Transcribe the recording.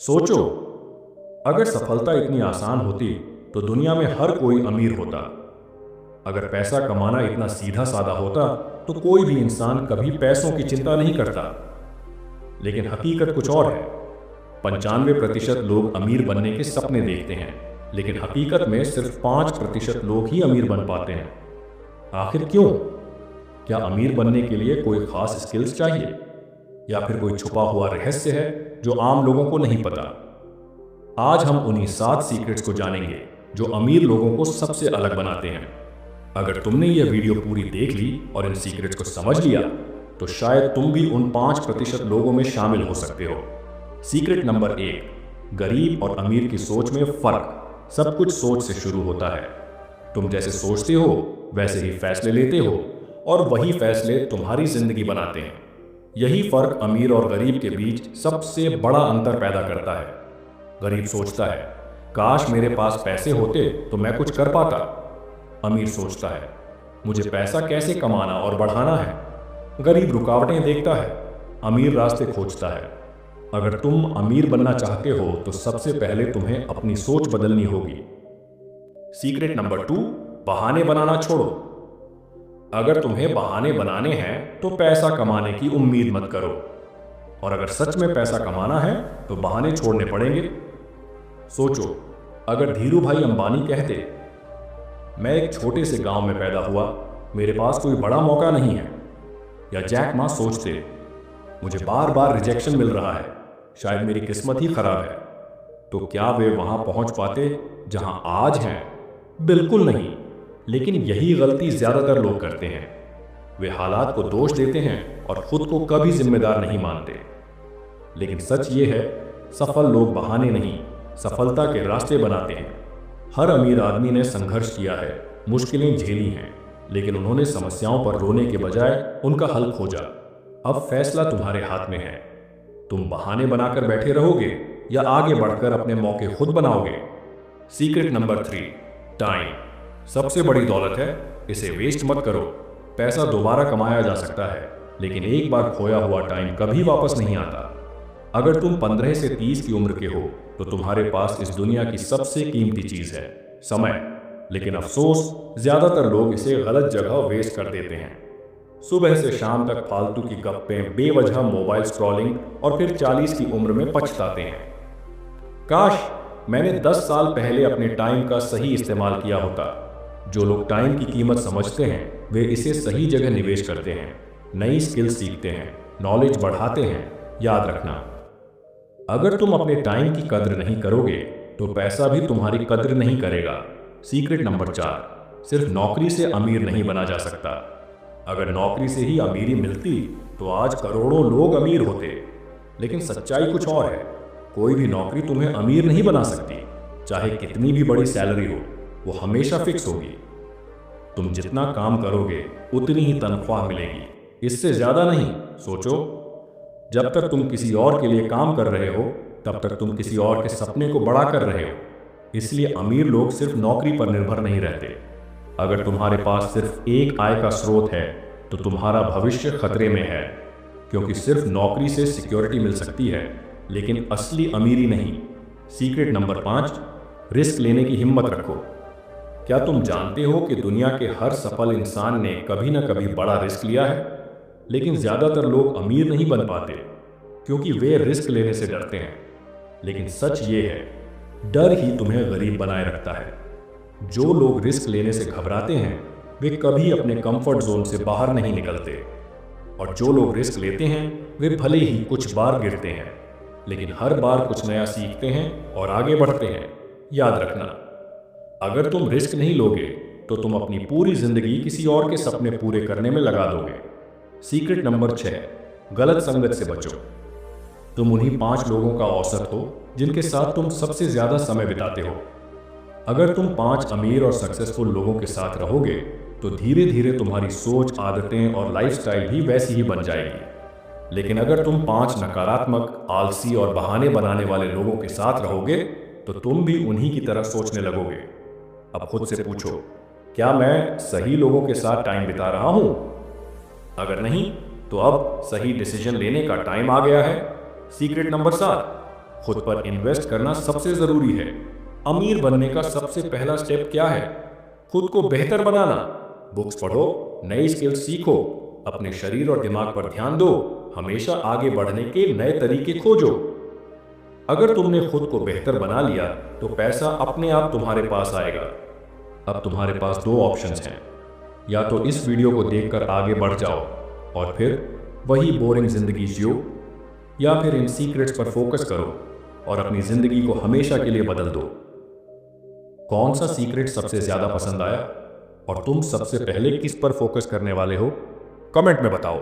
सोचो, अगर सफलता इतनी आसान होती तो दुनिया में हर कोई अमीर होता। अगर पैसा कमाना इतना सीधा साधा होता तो कोई भी इंसान कभी पैसों की चिंता नहीं करता। लेकिन हकीकत कुछ और है। 95% लोग अमीर बनने के सपने देखते हैं, लेकिन हकीकत में सिर्फ 5% लोग ही अमीर बन पाते हैं। आखिर क्यों? क्या अमीर बनने के लिए कोई खास स्किल्स चाहिए, या फिर कोई छुपा हुआ रहस्य है जो आम लोगों को नहीं पता? आज हम उन्हीं 7 सीक्रेट्स को जानेंगे जो अमीर लोगों को सबसे अलग बनाते हैं। अगर तुमने यह वीडियो पूरी देख ली और इन सीक्रेट्स को समझ लिया तो शायद तुम भी उन 5% लोगों में शामिल हो सकते हो। सीक्रेट नंबर 1, गरीब और अमीर की सोच में फर्क। सब कुछ सोच से शुरू होता है। तुम जैसे सोचते हो वैसे ही फैसले लेते हो, और वही फैसले तुम्हारी जिंदगी बनाते हैं। यही फर्क अमीर और गरीब के बीच सबसे बड़ा अंतर पैदा करता है। गरीब सोचता है, काश मेरे पास पैसे होते तो मैं कुछ कर पाता। अमीर सोचता है, मुझे पैसा कैसे कमाना और बढ़ाना है। गरीब रुकावटें देखता है, अमीर रास्ते खोजता है। अगर तुम अमीर बनना चाहते हो तो सबसे पहले तुम्हें अपनी सोच बदलनी होगी। सीक्रेट नंबर 2, बहाने बनाना छोड़ो। अगर तुम्हें बहाने बनाने हैं तो पैसा कमाने की उम्मीद मत करो, और अगर सच में पैसा कमाना है तो बहाने छोड़ने पड़ेंगे। सोचो, अगर धीरू भाई अंबानी कहते, मैं एक छोटे से गांव में पैदा हुआ, मेरे पास कोई बड़ा मौका नहीं है। या जैक मा सोचते, मुझे बार बार रिजेक्शन मिल रहा है, शायद मेरी किस्मत ही खराब है। तो क्या वे वहां पहुंच पाते जहां आज हैं? बिल्कुल नहीं। लेकिन यही गलती ज्यादातर लोग करते हैं। वे हालात को दोष देते हैं और खुद को कभी जिम्मेदार नहीं मानते। लेकिन सच ये है, सफल लोग बहाने नहीं, सफलता के रास्ते बनाते हैं। हर अमीर आदमी ने संघर्ष किया है, मुश्किलें झेली हैं, लेकिन उन्होंने समस्याओं पर रोने के बजाय उनका हल खोजा। अब फैसला तुम्हारे हाथ में है। तुम बहाने बनाकर बैठे रहोगे या आगे बढ़कर अपने मौके खुद बनाओगे। Secret number 3, time. सबसे बड़ी दौलत है, इसे वेस्ट मत करो। पैसा दोबारा कमाया जा सकता है, लेकिन एक बार खोया हुआ टाइम कभी वापस नहीं आता। अगर तुम 15 से 30 की उम्र के हो तो तुम्हारे पास इस दुनिया की सबसे कीमती चीज है, समय। लेकिन अफसोस, ज्यादातर लोग इसे गलत जगह वेस्ट कर देते हैं। सुबह से शाम तक फालतू की गप्पें, बेवजह मोबाइल स्क्रॉलिंग, और फिर 40 की उम्र में पछताते हैं, काश मैंने 10 साल पहले अपने टाइम का सही इस्तेमाल किया होता। जो लोग टाइम की कीमत समझते हैं वे इसे सही जगह निवेश करते हैं, नई स्किल सीखते हैं, नॉलेज बढ़ाते हैं। याद रखना, अगर तुम अपने टाइम की कद्र नहीं करोगे तो पैसा भी तुम्हारी कद्र नहीं करेगा। सीक्रेट नंबर 4, सिर्फ नौकरी से अमीर नहीं बना जा सकता। अगर नौकरी से ही अमीरी मिलती तो आज करोड़ों लोग अमीर होते। लेकिन सच्चाई कुछ और है, कोई भी नौकरी तुम्हें अमीर नहीं बना सकती। चाहे कितनी भी बड़ी सैलरी हो, वो हमेशा फिक्स होगी। तुम जितना काम करोगे उतनी ही तनख्वाह मिलेगी, इससे ज्यादा नहीं। सोचो, जब तक तुम किसी और के लिए काम कर रहे हो तब तक तुम किसी और के सपने को बड़ा कर रहे हो। इसलिए अमीर लोग सिर्फ नौकरी पर निर्भर नहीं रहते। अगर तुम्हारे पास सिर्फ एक आय का स्रोत है तो तुम्हारा भविष्य खतरे में है, क्योंकि सिर्फ नौकरी से सिक्योरिटी मिल सकती है, लेकिन असली अमीरी नहीं। सीक्रेट नंबर 5, रिस्क लेने की हिम्मत रखो। क्या तुम जानते हो कि दुनिया के हर सफल इंसान ने कभी ना कभी बड़ा रिस्क लिया है? लेकिन ज्यादातर लोग अमीर नहीं बन पाते क्योंकि वे रिस्क लेने से डरते हैं। लेकिन सच ये है, डर ही तुम्हें गरीब बनाए रखता है। जो लोग रिस्क लेने से घबराते हैं वे कभी अपने कंफर्ट जोन से बाहर नहीं निकलते, और जो लोग रिस्क लेते हैं वे भले ही कुछ बार गिरते हैं, लेकिन हर बार कुछ नया सीखते हैं और आगे बढ़ते हैं। याद रखना, अगर तुम रिस्क नहीं लोगे तो तुम अपनी पूरी जिंदगी किसी और के सपने पूरे करने में लगा दोगे। सीक्रेट नंबर 6, गलत संगत से बचो। तुम उन्हीं 5 लोगों का औसत हो जिनके साथ तुम सबसे ज्यादा समय बिताते हो। अगर तुम 5 अमीर और सक्सेसफुल लोगों के साथ रहोगे तो धीरे धीरे तुम्हारी सोच, आदतें और लाइफस्टाइल भी वैसी ही बन जाएगी। लेकिन अगर तुम 5 नकारात्मक, आलसी और बहाने बनाने वाले लोगों के साथ रहोगे तो तुम भी उन्हीं की तरह सोचने लगोगे। अब खुद से पूछो, क्या मैं सही लोगों के साथ टाइम बिता रहा हूं? अगर नहीं तो अब सही डिसीजन लेने का टाइम आ गया है। सीक्रेट नंबर 7, खुद पर इन्वेस्ट करना सबसे जरूरी है। अमीर बनने का सबसे पहला स्टेप क्या है? खुद को बेहतर बनाना। बुक्स पढ़ो, नई स्किल्स सीखो, अपने शरीर और दिमाग पर ध्यान दो, हमेशा आगे बढ़ने के नए तरीके खोजो। अगर तुमने खुद को बेहतर बना लिया तो पैसा अपने आप तुम्हारे पास आएगा। अब तुम्हारे पास दो ऑप्शंस हैं, या तो इस वीडियो को देखकर आगे बढ़ जाओ और फिर वही बोरिंग जिंदगी जियो, या फिर इन सीक्रेट्स पर फोकस करो और अपनी जिंदगी को हमेशा के लिए बदल दो। कौन सा सीक्रेट सबसे ज्यादा पसंद आया और तुम सबसे पहले किस पर फोकस करने वाले हो? कमेंट में बताओ।